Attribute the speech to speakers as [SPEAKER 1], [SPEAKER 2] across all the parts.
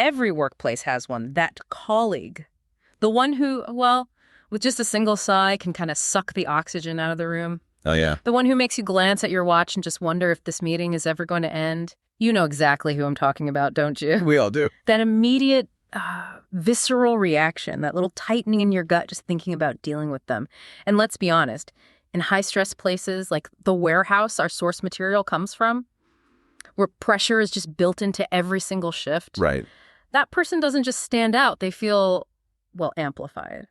[SPEAKER 1] Every workplace has one, that colleague. The one who, well, with just a single sigh can kind of suck the oxygen out of the room.
[SPEAKER 2] Oh, yeah.
[SPEAKER 1] The one who makes you glance at your watch and just wonder if this meeting is ever going to end. You know exactly who I'm talking about, don't you?
[SPEAKER 2] We all do.
[SPEAKER 1] That immediate, visceral reaction, that little tightening in your gut just thinking about dealing with them. And let's be honest, in high-stress places like the warehouse our source material comes from, where pressure is just built into every single shift.
[SPEAKER 2] Right.
[SPEAKER 1] That person doesn't just stand out, they feel, well, amplified.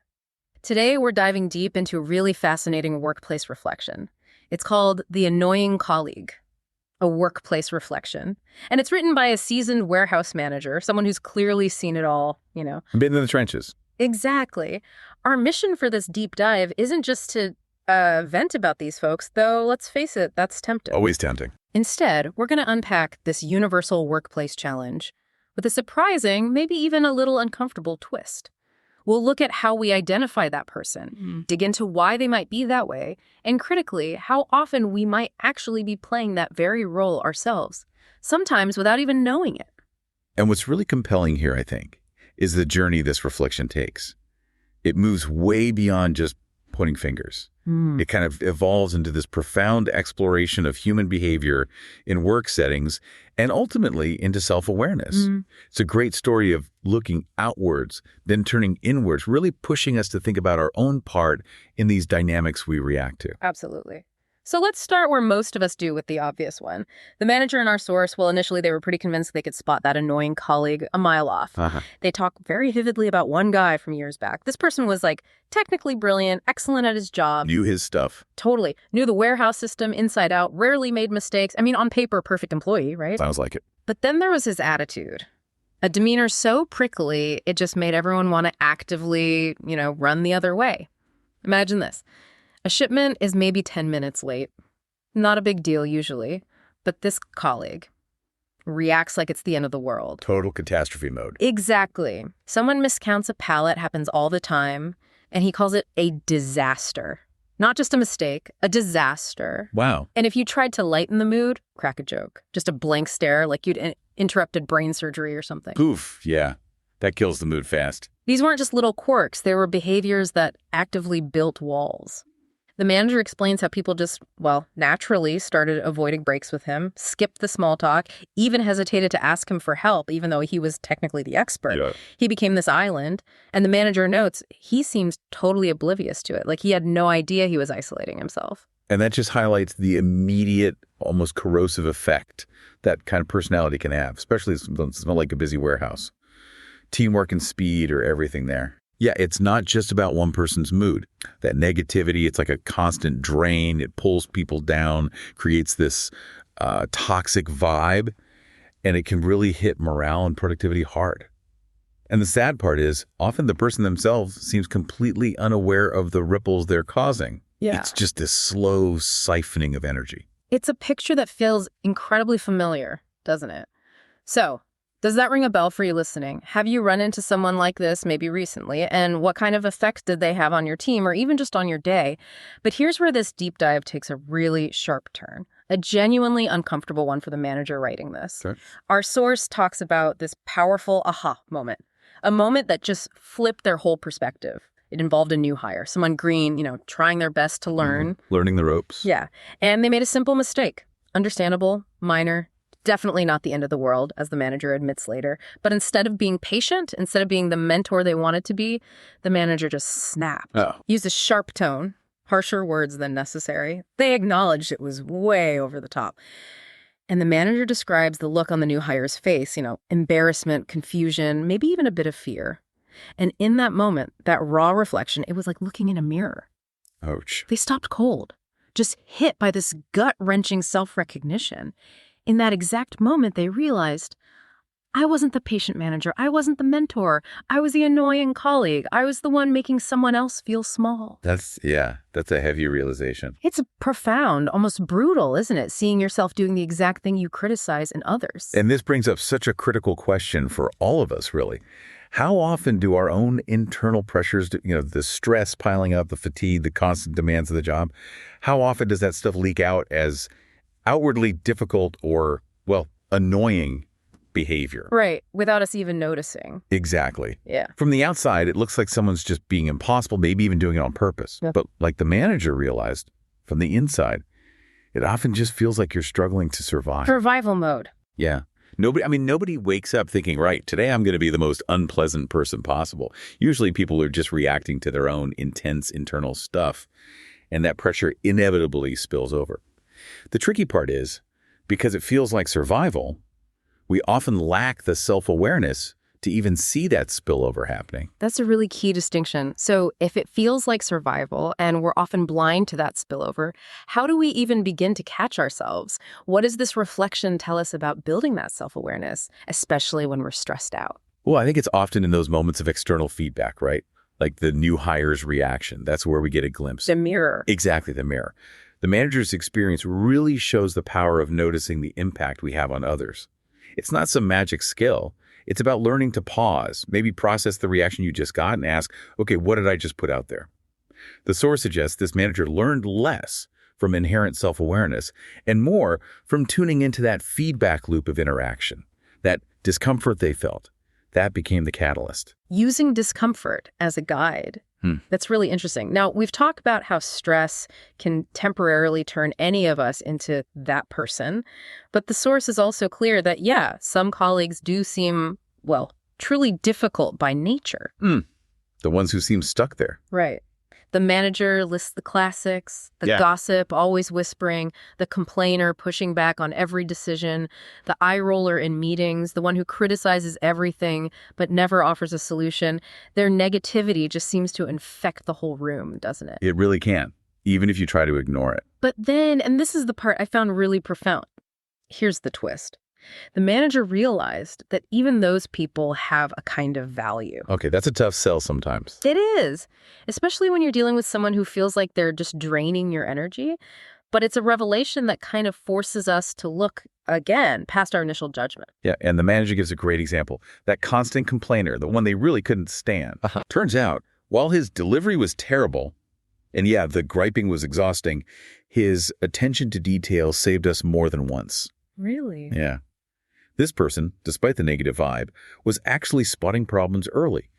[SPEAKER 1] Today, we're diving deep into a really fascinating workplace reflection. It's called The Annoying Colleague, a workplace reflection. And it's written by a seasoned warehouse manager, someone who's clearly seen it all, you know.
[SPEAKER 2] Been in the trenches.
[SPEAKER 1] Exactly. Our mission for this deep dive isn't just to vent about these folks, though let's face it, that's tempting.
[SPEAKER 2] Always tempting.
[SPEAKER 1] Instead, we're going to unpack this universal workplace challenge with a surprising, maybe even a little uncomfortable twist. We'll look at how we identify that person, dig into why they might be that way, and critically, how often we might actually be playing that very role ourselves, sometimes without even knowing it.
[SPEAKER 2] And what's really compelling here, I think, is the journey this reflection takes. It moves way beyond just pointing fingers. It kind of evolves into this profound exploration of human behavior in work settings and ultimately into self-awareness. It's a great story of looking outwards, then turning inwards, really pushing us to think about our own part in these dynamics we react to.
[SPEAKER 1] Absolutely. So let's start where most of us do with the obvious one. The manager in our source, well, initially they were pretty convinced they could spot that annoying colleague a mile off. They talk very vividly about one guy from years back. This person was like technically brilliant, excellent at his job.
[SPEAKER 2] Knew his stuff.
[SPEAKER 1] Totally. Knew the warehouse system inside out, rarely made mistakes. I mean, on paper, perfect employee, right?
[SPEAKER 2] Sounds like it.
[SPEAKER 1] But then there was his attitude. A demeanor so prickly, it just made everyone want to actively, run the other way. Imagine this. A shipment is maybe 10 minutes late. Not a big deal usually, but this colleague reacts like it's the end of the world.
[SPEAKER 2] Total catastrophe mode.
[SPEAKER 1] Exactly. Someone miscounts a pallet, happens all the time, and he calls it a disaster. Not just a mistake, a disaster.
[SPEAKER 2] Wow.
[SPEAKER 1] And if you tried to lighten the mood, crack a joke. Just a blank stare like you'd interrupted brain surgery or something.
[SPEAKER 2] Poof, yeah. That kills the mood fast.
[SPEAKER 1] These weren't just little quirks. They were behaviors that actively built walls. The manager explains how people just, naturally started avoiding breaks with him, skipped the small talk, even hesitated to ask him for help, even though he was technically the expert.
[SPEAKER 2] Yeah.
[SPEAKER 1] He became this island, and the manager notes he seems totally oblivious to it, like he had no idea he was isolating himself.
[SPEAKER 2] And that just highlights the immediate, almost corrosive effect that kind of personality can have, especially when it smells like a busy warehouse. Teamwork and speed are everything there. Yeah, it's not just about one person's mood. That negativity, it's like a constant drain. It pulls people down, creates this toxic vibe, and it can really hit morale and productivity hard. And the sad part is, often the person themselves seems completely unaware of the ripples they're causing.
[SPEAKER 1] Yeah.
[SPEAKER 2] It's just this slow siphoning of energy.
[SPEAKER 1] It's a picture that feels incredibly familiar, doesn't it? So, does that ring a bell for you listening? Have you run into someone like this maybe recently? And what kind of effect did they have on your team or even just on your day? But here's where this deep dive takes a really sharp turn, a genuinely uncomfortable one for the manager writing this.
[SPEAKER 2] Okay.
[SPEAKER 1] Our source talks about this powerful aha moment, a moment that just flipped their whole perspective. It involved a new hire, someone green, trying their best to learn.
[SPEAKER 2] Learning the ropes.
[SPEAKER 1] Yeah. And they made a simple mistake. Understandable, minor. Definitely not the end of the world, as the manager admits later. But instead of being patient, instead of being the mentor they wanted to be, the manager just snapped. Used a sharp tone, harsher words than necessary. They acknowledged it was way over the top. And the manager describes the look on the new hire's face, embarrassment, confusion, maybe even a bit of fear. And in that moment, that raw reflection, it was like looking in a mirror.
[SPEAKER 2] Ouch.
[SPEAKER 1] They stopped cold, just hit by this gut-wrenching self-recognition. In that exact moment, they realized, I wasn't the patient manager. I wasn't the mentor. I was the annoying colleague. I was the one making someone else feel small.
[SPEAKER 2] That's a heavy realization.
[SPEAKER 1] It's profound, almost brutal, isn't it? Seeing yourself doing the exact thing you criticize in others.
[SPEAKER 2] And this brings up such a critical question for all of us, really. How often do our own internal pressures, the stress piling up, the fatigue, the constant demands of the job, how often does that stuff leak out as outwardly difficult or, annoying behavior.
[SPEAKER 1] Right, without us even noticing.
[SPEAKER 2] Exactly.
[SPEAKER 1] Yeah.
[SPEAKER 2] From the outside, it looks like someone's just being impossible, maybe even doing it on purpose.
[SPEAKER 1] Yeah.
[SPEAKER 2] But like the manager realized, from the inside, it often just feels like you're struggling to survive.
[SPEAKER 1] Survival mode.
[SPEAKER 2] Yeah. Nobody wakes up thinking, right, today I'm going to be the most unpleasant person possible. Usually people are just reacting to their own intense internal stuff, and that pressure inevitably spills over. The tricky part is, because it feels like survival, we often lack the self-awareness to even see that spillover happening.
[SPEAKER 1] That's a really key distinction. So if it feels like survival and we're often blind to that spillover, how do we even begin to catch ourselves? What does this reflection tell us about building that self-awareness, especially when we're stressed out?
[SPEAKER 2] Well, I think it's often in those moments of external feedback, right? Like the new hire's reaction. That's where we get a glimpse.
[SPEAKER 1] The mirror.
[SPEAKER 2] Exactly, the mirror. The manager's experience really shows the power of noticing the impact we have on others. It's not some magic skill. It's about learning to pause, maybe process the reaction you just got and ask, okay, what did I just put out there? The source suggests this manager learned less from inherent self-awareness and more from tuning into that feedback loop of interaction, that discomfort they felt. That became the catalyst.
[SPEAKER 1] Using discomfort as a guide. That's really interesting. Now, we've talked about how stress can temporarily turn any of us into that person, but the source is also clear that, yeah, some colleagues do seem, well, truly difficult by nature.
[SPEAKER 2] The ones who seem stuck there.
[SPEAKER 1] Right. The manager lists the classics, the gossip always whispering, the complainer pushing back on every decision, the eye roller in meetings, the one who criticizes everything but never offers a solution. Their negativity just seems to infect the whole room, doesn't it?
[SPEAKER 2] It really can, even if you try to ignore it.
[SPEAKER 1] But then, and this is the part I found really profound, here's the twist. The manager realized that even those people have a kind of value.
[SPEAKER 2] Okay, that's a tough sell sometimes.
[SPEAKER 1] It is, especially when you're dealing with someone who feels like they're just draining your energy. But it's a revelation that kind of forces us to look, again, past our initial judgment.
[SPEAKER 2] Yeah, and the manager gives a great example. That constant complainer, the one they really couldn't stand. Turns out, while his delivery was terrible, and yeah, the griping was exhausting, his attention to detail saved us more than once.
[SPEAKER 1] Really?
[SPEAKER 2] Yeah. This person, despite the negative vibe, was actually spotting problems early,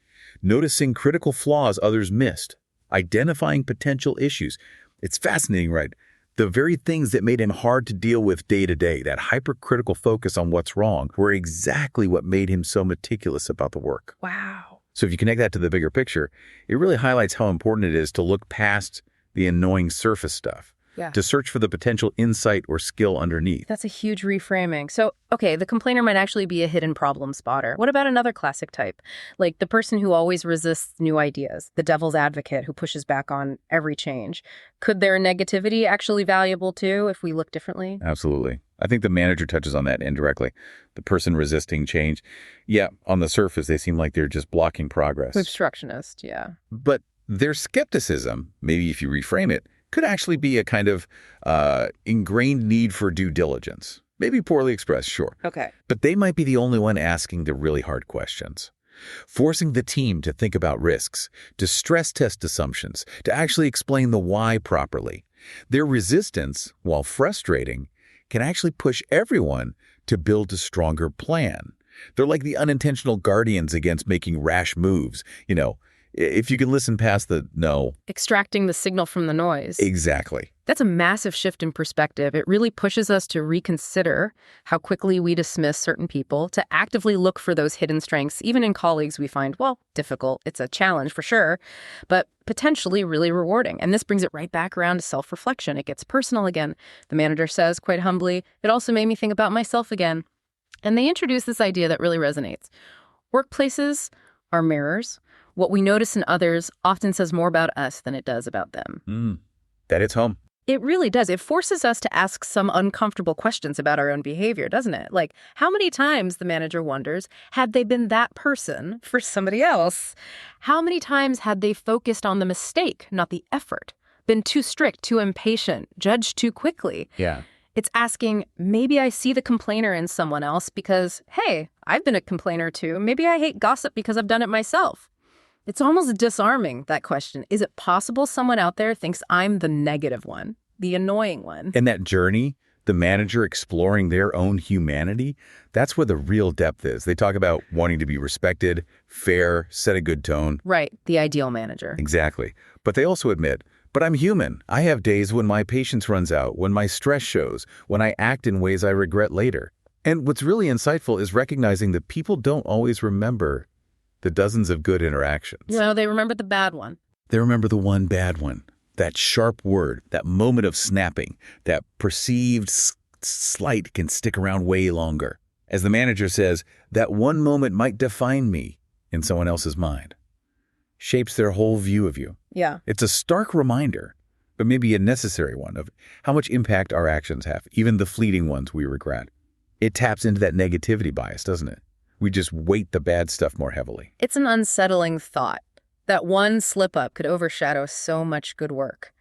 [SPEAKER 2] noticing critical flaws others missed, identifying potential issues. It's fascinating, right? The very things that made him hard to deal with day to day, that hypercritical focus on what's wrong, were exactly what made him so meticulous about the work.
[SPEAKER 1] Wow.
[SPEAKER 2] So if you connect that to the bigger picture, it really highlights how important it is to look past the annoying surface stuff.
[SPEAKER 1] Yeah.
[SPEAKER 2] To search for the potential insight or skill underneath.
[SPEAKER 1] That's a huge reframing. So, okay, the complainer might actually be a hidden problem spotter. What about another classic type? Like the person who always resists new ideas, the devil's advocate who pushes back on every change. Could their negativity actually be valuable too if we look differently?
[SPEAKER 2] Absolutely. I think the manager touches on that indirectly. The person resisting change. Yeah, on the surface, they seem like they're just blocking progress.
[SPEAKER 1] Obstructionist, yeah.
[SPEAKER 2] But their skepticism, maybe if you reframe it, could actually be a kind of ingrained need for due diligence. Maybe poorly expressed, sure.
[SPEAKER 1] Okay.
[SPEAKER 2] But they might be the only one asking the really hard questions. Forcing the team to think about risks, to stress test assumptions, to actually explain the why properly. Their resistance, while frustrating, can actually push everyone to build a stronger plan. They're like the unintentional guardians against making rash moves. You know, if you can listen past the no.
[SPEAKER 1] Extracting the signal from the noise.
[SPEAKER 2] Exactly.
[SPEAKER 1] That's a massive shift in perspective. It really pushes us to reconsider how quickly we dismiss certain people, to actively look for those hidden strengths, even in colleagues we find, well, difficult. It's a challenge for sure, but potentially really rewarding. And this brings it right back around to self-reflection. It gets personal again. The manager says, quite humbly, it also made me think about myself again. And they introduce this idea that really resonates. Workplaces are mirrors. What we notice in others often says more about us than it does about them.
[SPEAKER 2] That hits home.
[SPEAKER 1] It really does. It forces us to ask some uncomfortable questions about our own behavior, doesn't it? Like, how many times, the manager wonders, had they been that person for somebody else? How many times had they focused on the mistake, not the effort? Been too strict, too impatient, judged too quickly?
[SPEAKER 2] Yeah.
[SPEAKER 1] It's asking, maybe I see the complainer in someone else because, hey, I've been a complainer too. Maybe I hate gossip because I've done it myself. It's almost disarming, that question. Is it possible someone out there thinks I'm the negative one, the annoying one?
[SPEAKER 2] And that journey, the manager exploring their own humanity, that's where the real depth is. They talk about wanting to be respected, fair, set a good tone.
[SPEAKER 1] Right, the ideal manager.
[SPEAKER 2] Exactly. But they also admit, but I'm human. I have days when my patience runs out, when my stress shows, when I act in ways I regret later. And what's really insightful is recognizing that people don't always remember the dozens of good interactions.
[SPEAKER 1] No, they remember the bad one.
[SPEAKER 2] They remember the one bad one. That sharp word, that moment of snapping, that perceived slight can stick around way longer. As the manager says, that one moment might define me in someone else's mind. Shapes their whole view of you.
[SPEAKER 1] Yeah.
[SPEAKER 2] It's a stark reminder, but maybe a necessary one, of how much impact our actions have, even the fleeting ones we regret. It taps into that negativity bias, doesn't it? We just weight the bad stuff more heavily.
[SPEAKER 1] It's an unsettling thought that one slip-up could overshadow so much good work.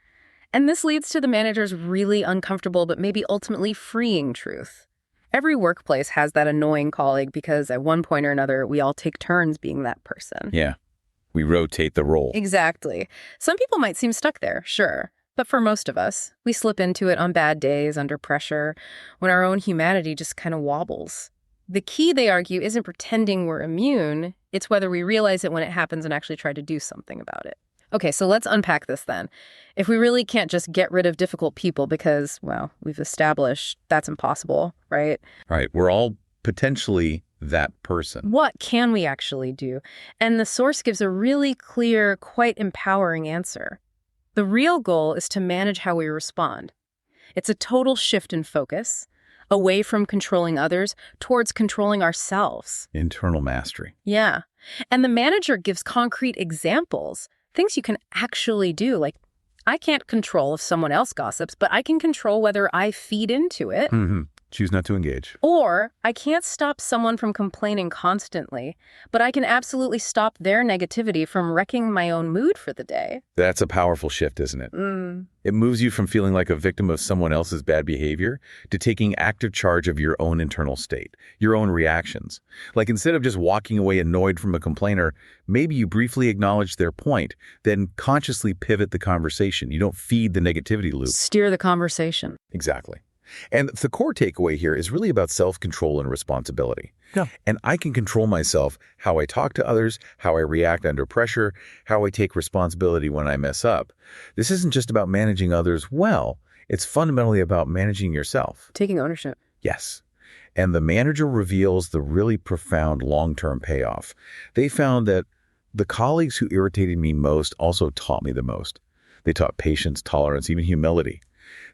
[SPEAKER 1] And this leads to the manager's really uncomfortable but maybe ultimately freeing truth. Every workplace has that annoying colleague because at one point or another, we all take turns being that person.
[SPEAKER 2] Yeah. We rotate the role.
[SPEAKER 1] Exactly. Some people might seem stuck there, sure. But for most of us, we slip into it on bad days, under pressure, when our own humanity just kind of wobbles. The key, they argue, isn't pretending we're immune. It's whether we realize it when it happens and actually try to do something about it. Okay, so let's unpack this then. If we really can't just get rid of difficult people because, well, we've established that's impossible, right?
[SPEAKER 2] Right. We're all potentially that person.
[SPEAKER 1] What can we actually do? And the source gives a really clear, quite empowering answer. The real goal is to manage how we respond. It's a total shift in focus, away from controlling others towards controlling ourselves.
[SPEAKER 2] Internal mastery.
[SPEAKER 1] Yeah. And the manager gives concrete examples, things you can actually do. Like, I can't control if someone else gossips, but I can control whether I feed into it.
[SPEAKER 2] Mm-hmm. Choose not to engage.
[SPEAKER 1] Or I can't stop someone from complaining constantly, but I can absolutely stop their negativity from wrecking my own mood for the day.
[SPEAKER 2] That's a powerful shift, isn't it? It moves you from feeling like a victim of someone else's bad behavior to taking active charge of your own internal state, your own reactions. Like instead of just walking away annoyed from a complainer, maybe you briefly acknowledge their point, then consciously pivot the conversation. You don't feed the negativity loop.
[SPEAKER 1] Steer the conversation.
[SPEAKER 2] Exactly. And the core takeaway here is really about self-control and responsibility. Yeah. And I can control myself, how I talk to others, how I react under pressure, how I take responsibility when I mess up. This isn't just about managing others well. It's fundamentally about managing yourself.
[SPEAKER 1] Taking ownership.
[SPEAKER 2] Yes. And the manager reveals the really profound long-term payoff. They found that the colleagues who irritated me most also taught me the most. They taught patience, tolerance, even humility.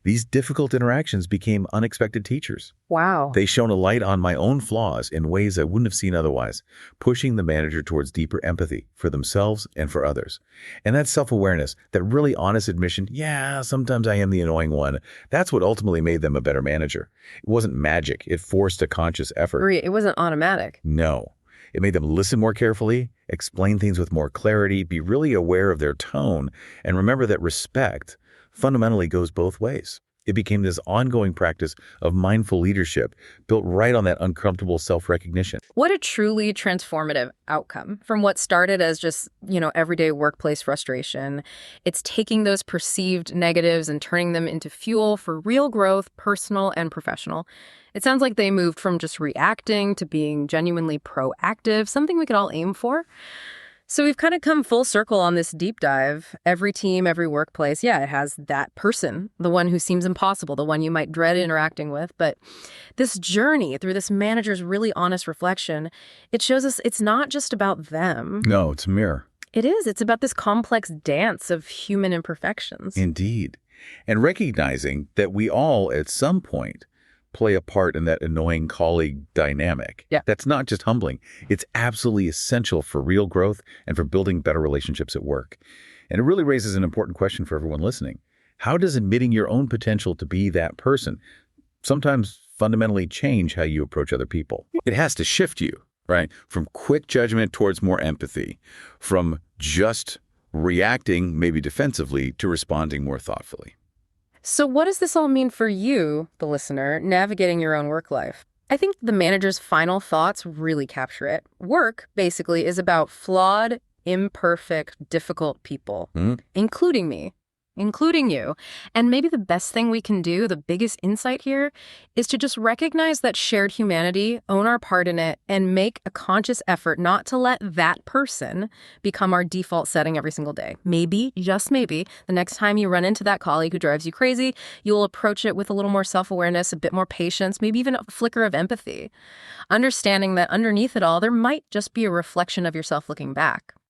[SPEAKER 2] These difficult interactions became unexpected teachers.
[SPEAKER 1] Wow.
[SPEAKER 2] They shone a light on my own flaws in ways I wouldn't have seen otherwise, pushing the manager towards deeper empathy for themselves and for others. And that self-awareness, that really honest admission, yeah, sometimes I am the annoying one, that's what ultimately made them a better manager. It wasn't magic. It forced a conscious effort.
[SPEAKER 1] It wasn't automatic.
[SPEAKER 2] No. It made them listen more carefully, explain things with more clarity, be really aware of their tone, and remember that respect fundamentally goes both ways. It became this ongoing practice of mindful leadership built right on that uncomfortable self-recognition.
[SPEAKER 1] What a truly transformative outcome from what started as just, everyday workplace frustration. It's taking those perceived negatives and turning them into fuel for real growth, personal and professional. It sounds like they moved from just reacting to being genuinely proactive, something we could all aim for. So we've kind of come full circle on this deep dive. Every team, every workplace, yeah, it has that person, the one who seems impossible, the one you might dread interacting with. But this journey through this manager's really honest reflection, it shows us it's not just about them.
[SPEAKER 2] No, it's a mirror.
[SPEAKER 1] It is. It's about this complex dance of human imperfections.
[SPEAKER 2] Indeed. And recognizing that we all, at some point, play a part in that annoying colleague dynamic.
[SPEAKER 1] Yeah.
[SPEAKER 2] That's not just humbling. It's absolutely essential for real growth and for building better relationships at work. And it really raises an important question for everyone listening. How does admitting your own potential to be that person sometimes fundamentally change how you approach other people? It has to shift you, right? From quick judgment towards more empathy, from just reacting, maybe defensively, to responding more thoughtfully.
[SPEAKER 1] So what does this all mean for you, the listener, navigating your own work life? I think the manager's final thoughts really capture it. Work, basically, is about flawed, imperfect, difficult people, including me. including you. And maybe the best thing we can do, the biggest insight here, is to just recognize that shared humanity, own our part in it, and make a conscious effort not to let that person become our default setting every single day. Maybe, just maybe, the next time you run into that colleague who drives you crazy, you'll approach it with a little more self-awareness, a bit more patience, maybe even a flicker of empathy. Understanding that underneath it all, there might just be a reflection of yourself looking back.